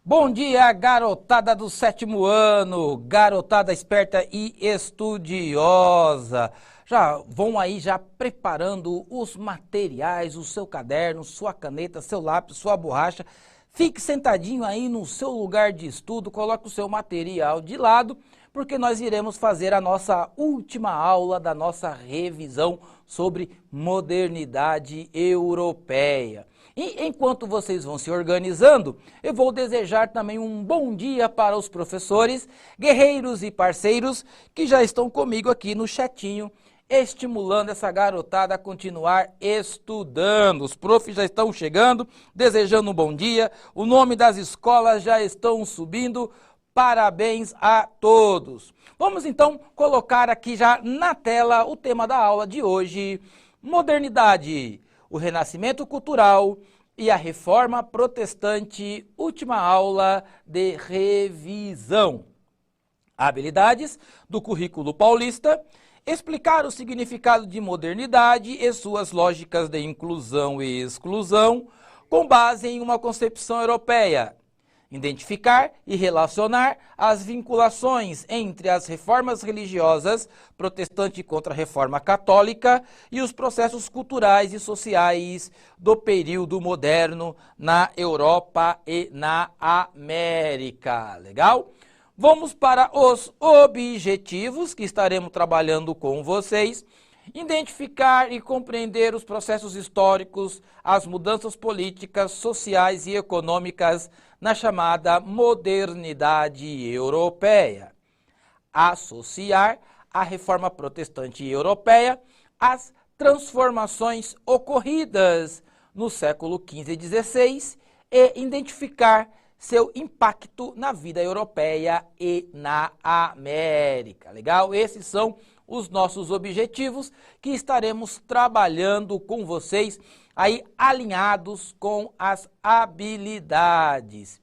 Bom dia, garotada do 7º ano, garotada esperta e estudiosa. Já vão aí já preparando os materiais, o seu caderno, sua caneta, seu lápis, sua borracha. Fique sentadinho aí no seu lugar de estudo, coloque o seu material de lado, porque nós iremos fazer a nossa última aula da nossa revisão sobre modernidade europeia. E enquanto vocês vão se organizando, eu vou desejar também um bom dia para os professores, guerreiros e parceiros que já estão comigo aqui no chatinho, estimulando essa garotada a continuar estudando. Os profs já estão chegando, desejando um bom dia, o nome das escolas já estão subindo. Parabéns a todos. Vamos então colocar aqui já na tela o tema da aula de hoje, modernidade. O renascimento cultural e a reforma protestante, última aula de revisão. Habilidades do currículo paulista, explicar o significado de modernidade e suas lógicas de inclusão e exclusão, com base em uma concepção europeia. Identificar e relacionar as vinculações entre as reformas religiosas, protestante contra a reforma católica, e os processos culturais e sociais do período moderno na Europa e na América. Legal? Vamos para os objetivos que estaremos trabalhando com vocês. Identificar e compreender os processos históricos, as mudanças políticas, sociais e econômicas na chamada modernidade europeia. Associar a reforma protestante europeia às transformações ocorridas no século XV e XVI e identificar seu impacto na vida europeia e na América. Legal? Esses são os nossos objetivos que estaremos trabalhando com vocês aí alinhados com as habilidades.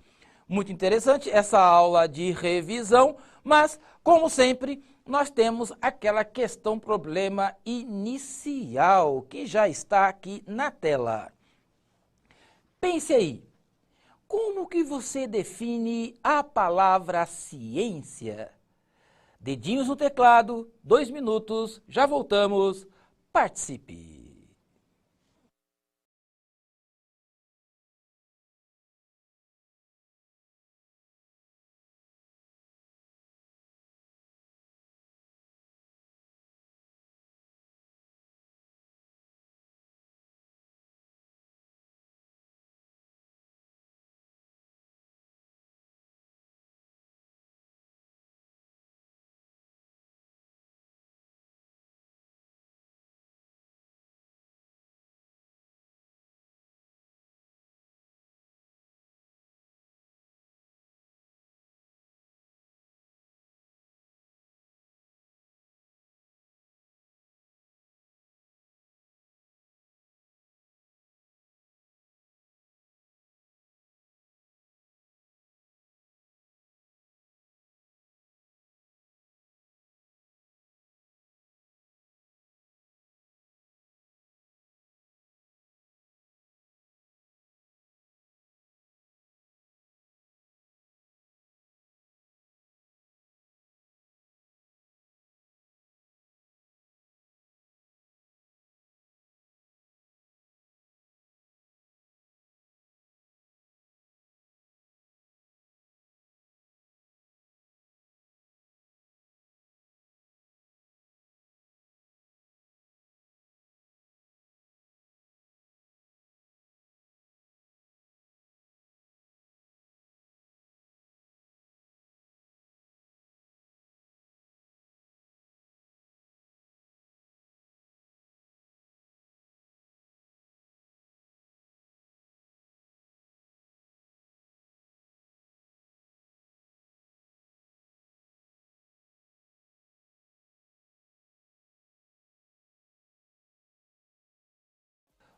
Muito interessante essa aula de revisão, mas como sempre nós temos aquela questão problema inicial que já está aqui na tela. Pense aí, como que você define a palavra ciência? Dedinhos no teclado, 2 minutos, já voltamos, participe!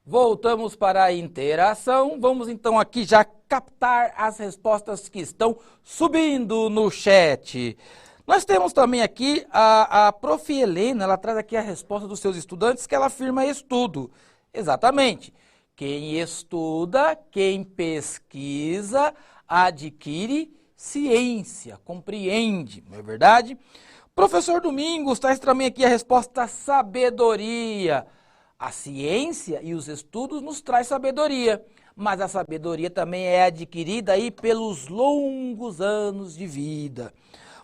Voltamos para a interação. Vamos então aqui já captar as respostas que estão subindo no chat. Nós temos também aqui a Prof. Helena, ela traz aqui a resposta dos seus estudantes, que ela afirma estudo. Exatamente. Quem estuda, quem pesquisa, adquire ciência, compreende, não é verdade? Professor Domingos, traz também aqui a resposta sabedoria. A ciência e os estudos nos traz sabedoria, mas a sabedoria também é adquirida aí pelos longos anos de vida.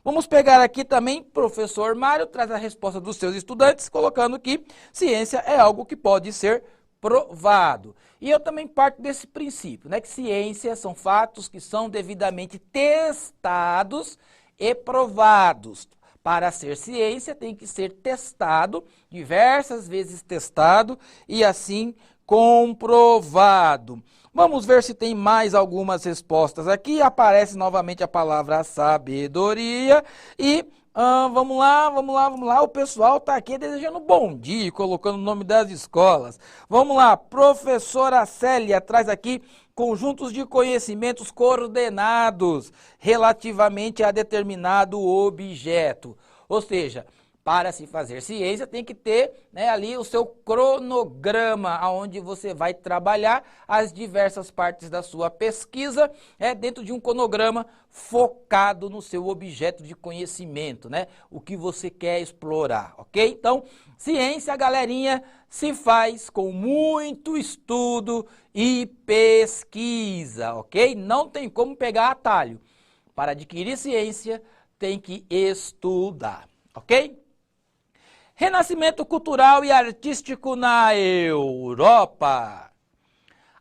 Vamos pegar aqui também, professor Mário, traz a resposta dos seus estudantes, colocando que ciência é algo que pode ser provado. E eu também parto desse princípio, né, que ciência são fatos que são devidamente testados e provados. Para ser ciência tem que ser testado, diversas vezes testado e assim comprovado. Vamos ver se tem mais algumas respostas aqui. Aparece novamente a palavra sabedoria e vamos lá. O pessoal está aqui desejando bom dia, colocando o nome das escolas. Vamos lá, professora Célia traz aqui conjuntos de conhecimentos coordenados relativamente a determinado objeto. Ou seja, para se fazer ciência tem que ter, né, ali o seu cronograma, onde você vai trabalhar as diversas partes da sua pesquisa, dentro de um cronograma focado no seu objeto de conhecimento, né, o que você quer explorar, ok? Então, ciência, galerinha, se faz com muito estudo e pesquisa, ok? Não tem como pegar atalho. Para adquirir ciência, tem que estudar, ok? Renascimento cultural e artístico na Europa.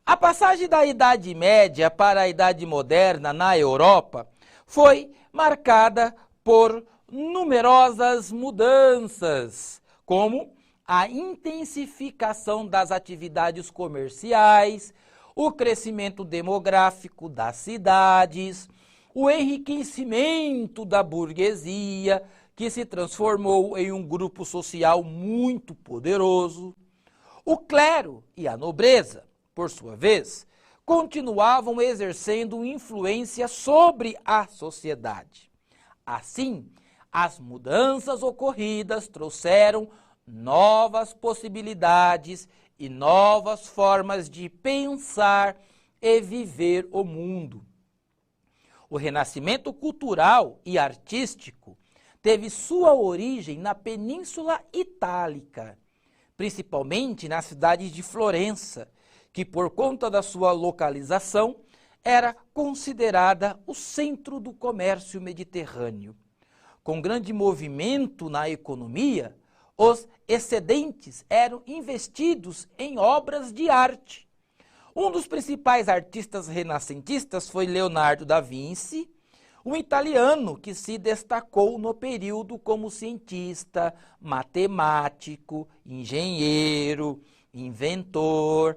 A passagem da Idade Média para a Idade Moderna na Europa foi marcada por numerosas mudanças, como a intensificação das atividades comerciais, o crescimento demográfico das cidades, o enriquecimento da burguesia, que se transformou em um grupo social muito poderoso. O clero e a nobreza, por sua vez, continuavam exercendo influência sobre a sociedade. Assim, as mudanças ocorridas trouxeram novas possibilidades e novas formas de pensar e viver o mundo. O renascimento cultural e artístico teve sua origem na Península Itálica, principalmente na cidade de Florença, que por conta da sua localização era considerada o centro do comércio mediterrâneo. Com grande movimento na economia, os excedentes eram investidos em obras de arte. Um dos principais artistas renascentistas foi Leonardo da Vinci, um italiano que se destacou no período como cientista, matemático, engenheiro, inventor,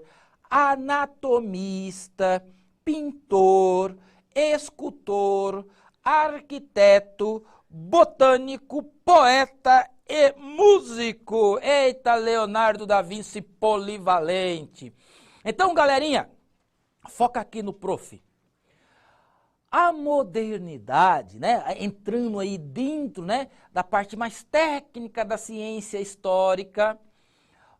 anatomista, pintor, escultor, arquiteto, botânico, poeta e músico. Eita, Leonardo da Vinci polivalente. Então, galerinha, foca aqui no prof. A modernidade, né, entrando aí dentro, né, da parte mais técnica da ciência histórica,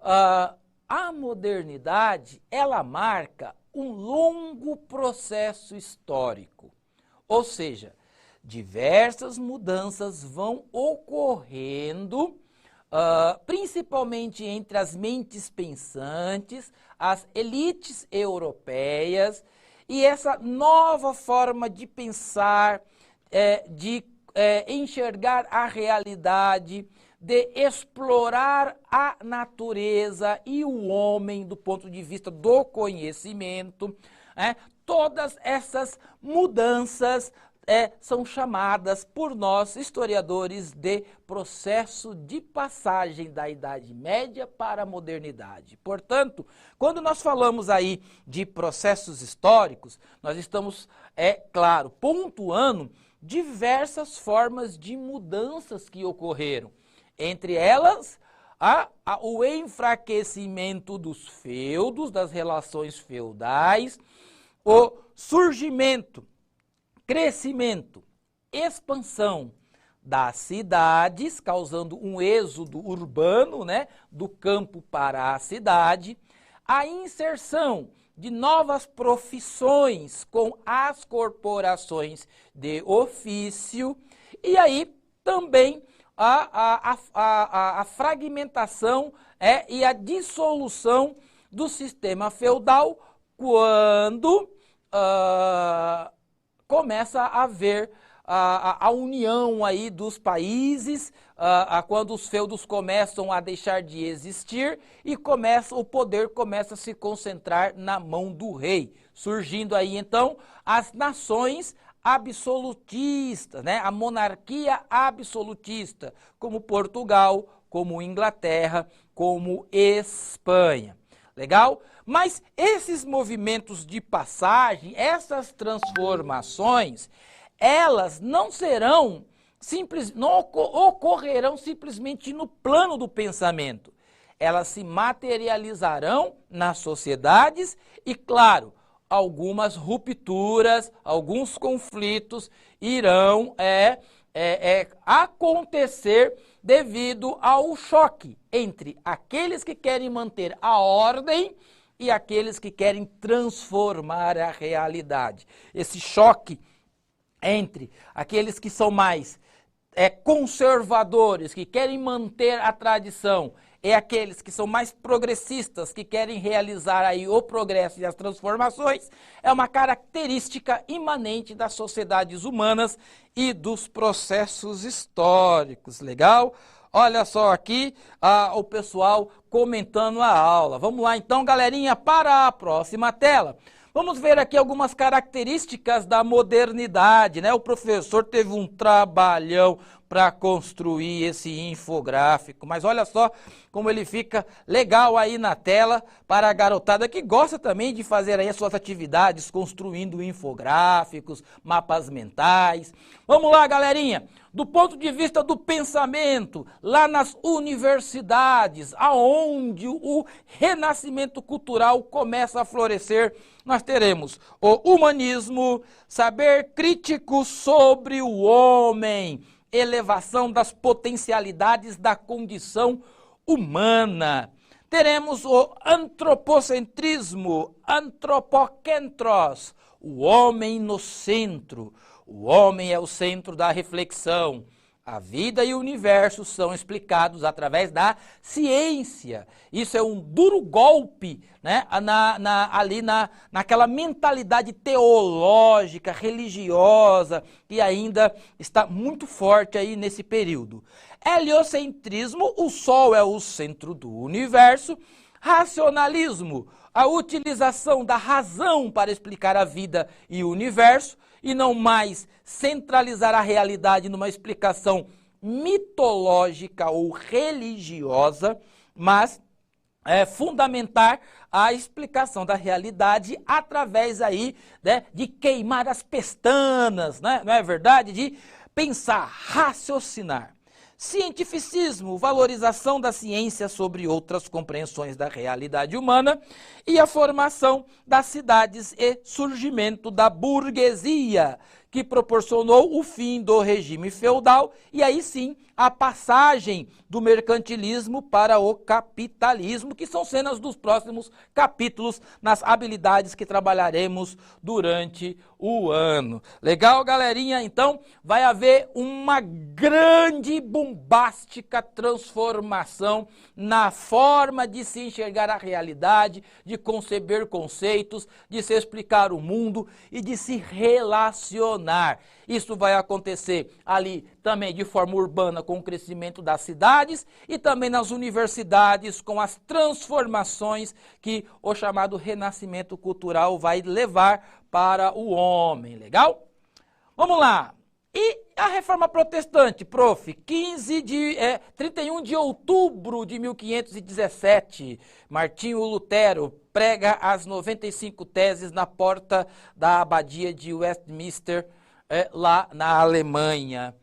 a modernidade, ela marca um longo processo histórico. Ou seja, diversas mudanças vão ocorrendo, principalmente entre as mentes pensantes, as elites europeias, e essa nova forma de pensar, de enxergar a realidade, de explorar a natureza e o homem do ponto de vista do conhecimento, todas essas mudanças são chamadas por nós, historiadores, de processo de passagem da Idade Média para a modernidade. Portanto, quando nós falamos aí de processos históricos, nós estamos, claro, pontuando diversas formas de mudanças que ocorreram. Entre elas, o enfraquecimento dos feudos, das relações feudais, o surgimento, crescimento, expansão das cidades, causando um êxodo urbano, né, do campo para a cidade, a inserção de novas profissões com as corporações de ofício, e aí também a fragmentação e a dissolução do sistema feudal quando começa a haver a união aí dos países, quando os feudos começam a deixar de existir e o poder começa a se concentrar na mão do rei, surgindo aí então as nações absolutistas, né? A monarquia absolutista, como Portugal, como Inglaterra, como Espanha. Legal? Mas esses movimentos de passagem, essas transformações, elas não serão não ocorrerão simplesmente no plano do pensamento. Elas se materializarão nas sociedades e, claro, algumas rupturas, alguns conflitos irão acontecer devido ao choque entre aqueles que querem manter a ordem e aqueles que querem transformar a realidade. Esse choque entre aqueles que são mais conservadores, que querem manter a tradição, e aqueles que são mais progressistas, que querem realizar aí o progresso e as transformações, é uma característica imanente das sociedades humanas e dos processos históricos. Legal? Olha só aqui o pessoal comentando a aula. Vamos lá então, galerinha, para a próxima tela. Vamos ver aqui algumas características da modernidade, né? O professor teve um trabalhão para construir esse infográfico, mas olha só como ele fica legal aí na tela para a garotada que gosta também de fazer aí as suas atividades, construindo infográficos, mapas mentais. Vamos lá, galerinha! Do ponto de vista do pensamento, lá nas universidades, aonde o renascimento cultural começa a florescer, nós teremos o humanismo, saber crítico sobre o homem, elevação das potencialidades da condição humana. Teremos o antropocentrismo, antropokentros, o homem no centro. O homem é o centro da reflexão. A vida e o universo são explicados através da ciência. Isso é um duro golpe, né, naquela mentalidade teológica, religiosa, que ainda está muito forte aí nesse período. Heliocentrismo, o Sol é o centro do universo. Racionalismo, a utilização da razão para explicar a vida e o universo, e não mais centralizar a realidade numa explicação mitológica ou religiosa, mas fundamentar a explicação da realidade através aí, né, de queimar as pestanas, né, não é verdade? De pensar, raciocinar. Cientificismo, valorização da ciência sobre outras compreensões da realidade humana, e a formação das cidades e surgimento da burguesia, que proporcionou o fim do regime feudal e aí sim a passagem do mercantilismo para o capitalismo, que são cenas dos próximos capítulos nas habilidades que trabalharemos durante o ano. Legal, galerinha? Então, vai haver uma grande, bombástica transformação na forma de se enxergar a realidade, de conceber conceitos, de se explicar o mundo e de se relacionar. Isso vai acontecer ali também de forma urbana com o crescimento das cidades e também nas universidades com as transformações que o chamado renascimento cultural vai levar para o homem. Legal? Vamos lá. E a Reforma Protestante, prof, 31 de outubro de 1517, Martinho Lutero prega as 95 teses na porta da abadia de Westminster, lá na Alemanha.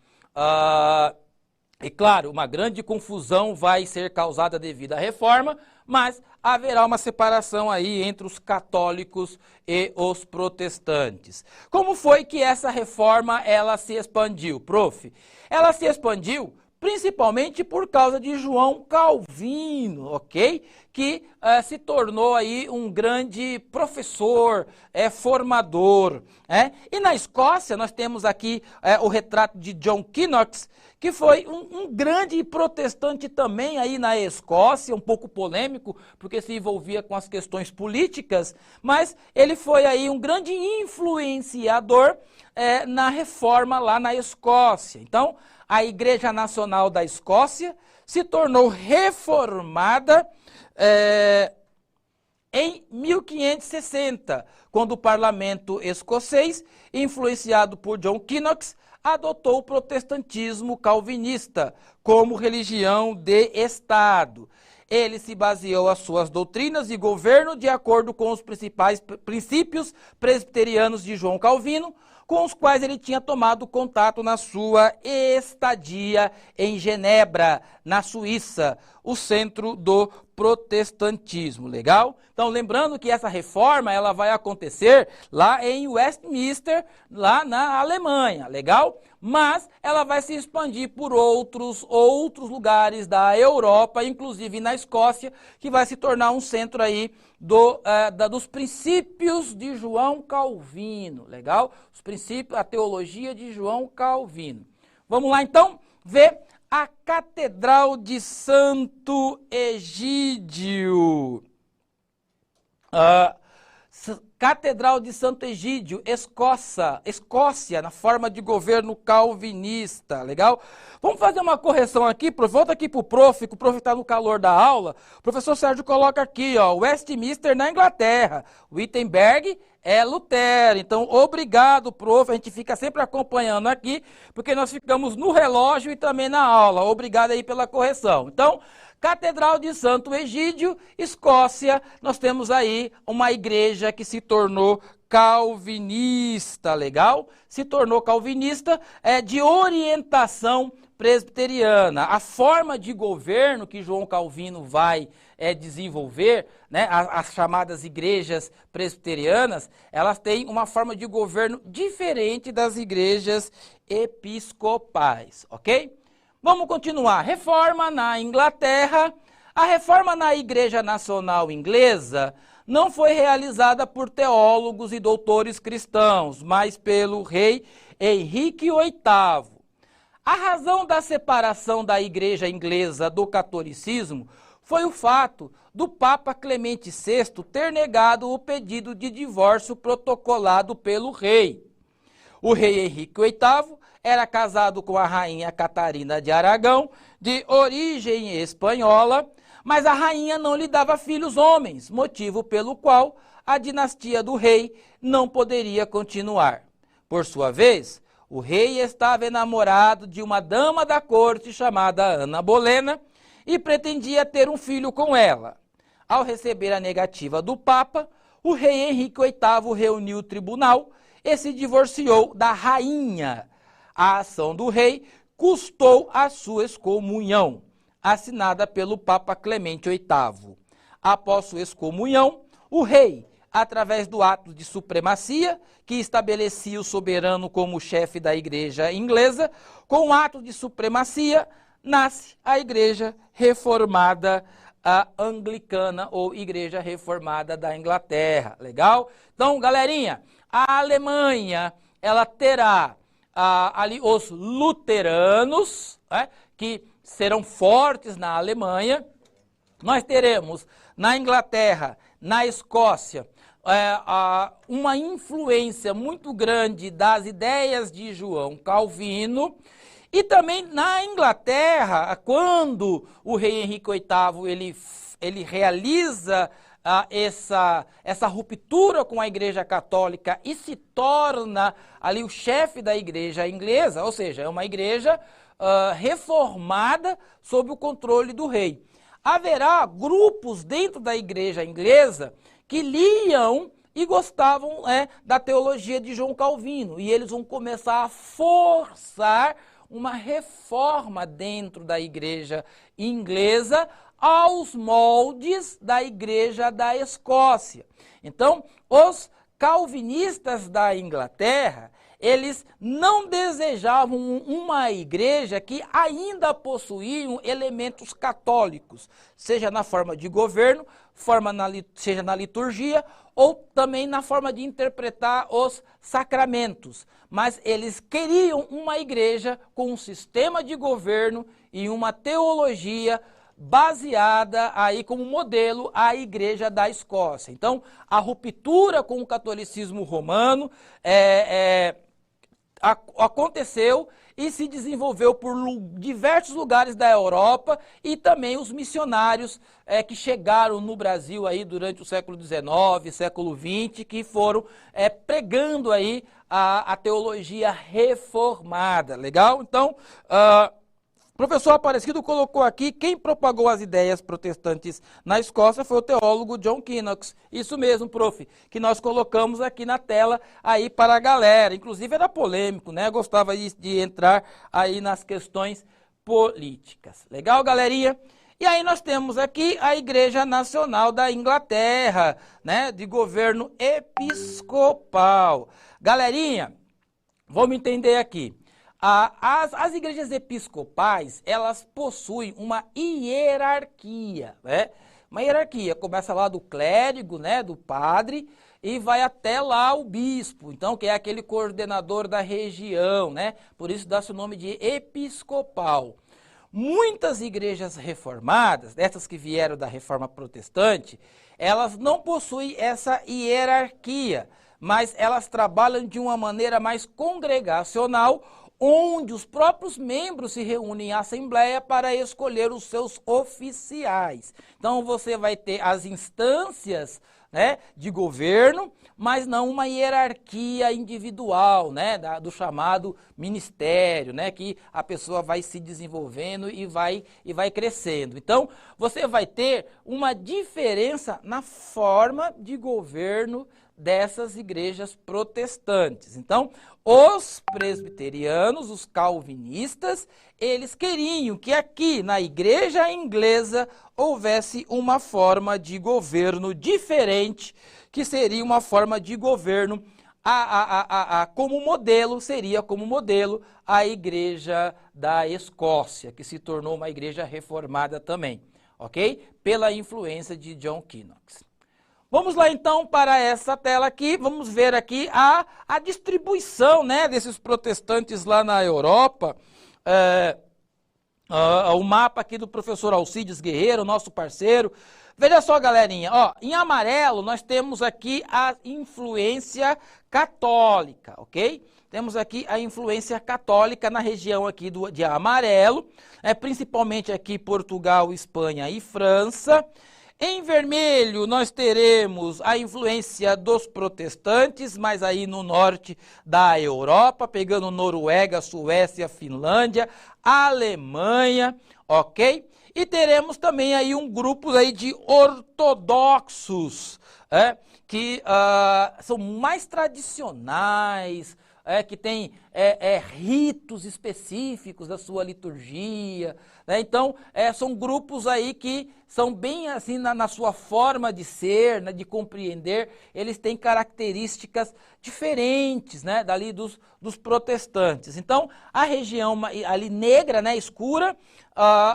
E claro, uma grande confusão vai ser causada devido à reforma, mas haverá uma separação aí entre os católicos e os protestantes. Como foi que essa reforma ela se expandiu, prof? Ela se expandiu principalmente por causa de João Calvino, ok? Que se tornou aí um grande professor, formador. E na Escócia nós temos aqui o retrato de John Knox, que foi um grande protestante também aí na Escócia, um pouco polêmico, porque se envolvia com as questões políticas, mas ele foi aí um grande influenciador na reforma lá na Escócia. Então, a Igreja Nacional da Escócia se tornou reformada em 1560, quando o parlamento escocês, influenciado por John Knox, adotou o protestantismo calvinista como religião de Estado. Ele se baseou as suas doutrinas e governo de acordo com os principais princípios presbiterianos de João Calvino, com os quais ele tinha tomado contato na sua estadia em Genebra, na Suíça, o centro do protestantismo, legal? Então, lembrando que essa reforma ela vai acontecer lá em Westminster, lá na Alemanha, legal? Mas ela vai se expandir por outros lugares da Europa, inclusive na Escócia, que vai se tornar um centro aí dos princípios de João Calvino, legal? Os princípios, a teologia de João Calvino. Vamos lá então ver a Catedral de Santo Egídio. Catedral de Santo Egídio, Escócia, na forma de governo calvinista, legal? Vamos fazer uma correção aqui, volta aqui para o prof, que o prof está no calor da aula. O professor Sérgio coloca aqui, ó, Westminster na Inglaterra, Wittenberg é Lutero. Então, obrigado, prof, a gente fica sempre acompanhando aqui, porque nós ficamos no relógio e também na aula. Obrigado aí pela correção. Então, Catedral de Santo Egídio, Escócia, nós temos aí uma igreja que se tornou calvinista, legal? Se tornou calvinista, de orientação presbiteriana. A forma de governo que João Calvino vai desenvolver, né, as chamadas igrejas presbiterianas, elas têm uma forma de governo diferente das igrejas episcopais, ok? Vamos continuar. Reforma na Inglaterra. A reforma na Igreja Nacional Inglesa não foi realizada por teólogos e doutores cristãos, mas pelo rei Henrique VIII. A razão da separação da Igreja Inglesa do catolicismo foi o fato do Papa Clemente VI ter negado o pedido de divórcio protocolado pelo rei. O rei Henrique VIII era casado com a rainha Catarina de Aragão, de origem espanhola, mas a rainha não lhe dava filhos homens, motivo pelo qual a dinastia do rei não poderia continuar. Por sua vez, o rei estava enamorado de uma dama da corte chamada Ana Bolena e pretendia ter um filho com ela. Ao receber a negativa do Papa, o rei Henrique VIII reuniu o tribunal e se divorciou da rainha. A ação do rei custou a sua excomunhão, assinada pelo Papa Clemente VIII. Após sua excomunhão, o rei, através do ato de supremacia, que estabelecia o soberano como chefe da igreja inglesa, com o ato de supremacia, nasce a igreja reformada anglicana ou igreja reformada da Inglaterra, legal? Então, galerinha, a Alemanha, ela terá ali os luteranos, que serão fortes na Alemanha. Nós teremos na Inglaterra, na Escócia, uma influência muito grande das ideias de João Calvino. E também na Inglaterra, quando o rei Henrique VIII ele realiza essa ruptura com a Igreja Católica e se torna ali o chefe da Igreja inglesa, ou seja, é uma igreja reformada sob o controle do rei. Haverá grupos dentro da Igreja inglesa que liam e gostavam da teologia de João Calvino, e eles vão começar a forçar uma reforma dentro da Igreja inglesa aos moldes da Igreja da Escócia. Então, os calvinistas da Inglaterra, eles não desejavam uma igreja que ainda possuía elementos católicos, seja na forma de governo, seja na liturgia, ou também na forma de interpretar os sacramentos. Mas eles queriam uma igreja com um sistema de governo e uma teologia baseada aí como modelo a Igreja da Escócia. Então, a ruptura com o catolicismo romano aconteceu e se desenvolveu por diversos lugares da Europa e também os missionários que chegaram no Brasil aí durante o século XIX, século XX, que foram pregando aí a teologia reformada. Legal? Então, o professor Aparecido colocou aqui, quem propagou as ideias protestantes na Escócia foi o teólogo John Knox. Isso mesmo, prof, que nós colocamos aqui na tela aí para a galera. Inclusive era polêmico, né? Gostava de entrar aí nas questões políticas. Legal, galerinha? E aí nós temos aqui a Igreja Nacional da Inglaterra, né? De governo episcopal. Galerinha, vamos entender aqui. As igrejas episcopais, elas possuem uma hierarquia, né? Uma hierarquia, começa lá do clérigo, né, do padre, e vai até lá o bispo, então, que é aquele coordenador da região, né? Por isso dá-se o nome de episcopal. Muitas igrejas reformadas, dessas que vieram da reforma protestante, elas não possuem essa hierarquia, mas elas trabalham de uma maneira mais congregacional, onde os próprios membros se reúnem em assembleia para escolher os seus oficiais. Então você vai ter as instâncias, né, de governo, mas não uma hierarquia individual, né, do chamado ministério, né, que a pessoa vai se desenvolvendo e vai crescendo. Então você vai ter uma diferença na forma de governo dessas igrejas protestantes. Então, os presbiterianos, os calvinistas, eles queriam que aqui na igreja inglesa houvesse uma forma de governo diferente, que seria uma forma de governo como modelo, seria como modelo a igreja da Escócia, que se tornou uma igreja reformada também, ok? Pela influência de John Knox. Vamos lá então para essa tela aqui, vamos ver aqui a distribuição, né, desses protestantes lá na Europa. O mapa aqui do professor Alcides Guerreiro, nosso parceiro. Veja só, galerinha, ó, em amarelo nós temos aqui a influência católica, ok? Temos aqui a influência católica na região aqui de amarelo, principalmente aqui Portugal, Espanha e França. Em vermelho, nós teremos a influência dos protestantes, mas aí no norte da Europa, pegando Noruega, Suécia, Finlândia, Alemanha, ok? E teremos também aí um grupo aí de ortodoxos, que são mais tradicionais, que tem ritos específicos da sua liturgia, né? Então, são grupos aí que são bem assim na sua forma de ser, né, de compreender, eles têm características diferentes, né, dali dos protestantes. Então, a região ali negra, né, escura,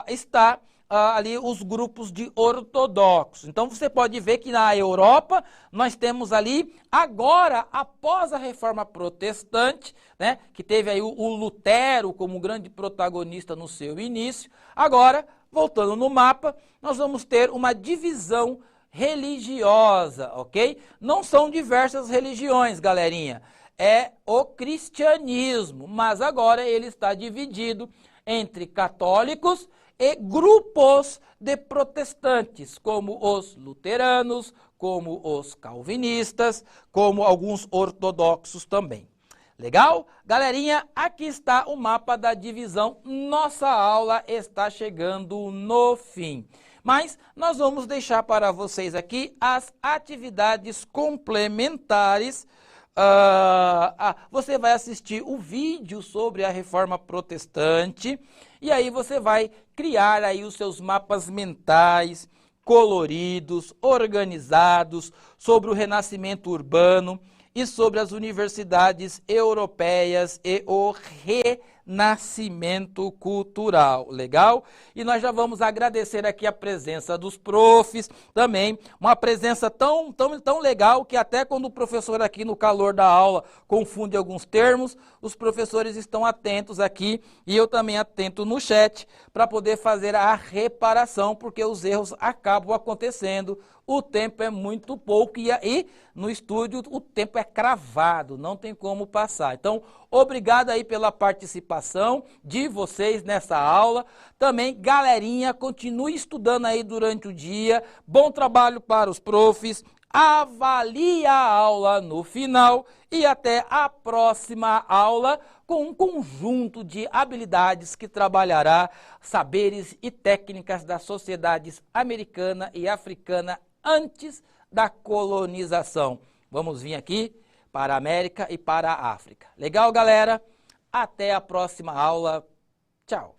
está ali os grupos de ortodoxos. Então você pode ver que na Europa nós temos ali, agora, após a reforma protestante, né, que teve aí o Lutero como grande protagonista no seu início, agora, voltando no mapa, nós vamos ter uma divisão religiosa, ok? Não são diversas religiões, galerinha, é o cristianismo, mas agora ele está dividido entre católicos e grupos de protestantes, como os luteranos, como os calvinistas, como alguns ortodoxos também. Legal? Galerinha, aqui está o mapa da divisão. Nossa aula está chegando no fim. Mas nós vamos deixar para vocês aqui as atividades complementares. Você vai assistir o vídeo sobre a Reforma Protestante e aí você vai criar aí os seus mapas mentais, coloridos, organizados, sobre o renascimento urbano e sobre as universidades europeias e o renascimento cultural. Legal? E nós já vamos agradecer aqui a presença dos profs também, uma presença tão legal que até quando o professor aqui no calor da aula confunde alguns termos, os professores estão atentos aqui e eu também atento no chat para poder fazer a reparação, porque os erros acabam acontecendo. O tempo é muito pouco e no estúdio o tempo é cravado, não tem como passar. Então, obrigado aí pela participação de vocês nessa aula. Também, galerinha, continue estudando aí durante o dia. Bom trabalho para os profs. Avalie a aula no final e até a próxima aula com um conjunto de habilidades que trabalhará saberes e técnicas das sociedades americana e africana antes da colonização. Vamos vir aqui para a América e para a África. Legal, galera? Até a próxima aula. Tchau.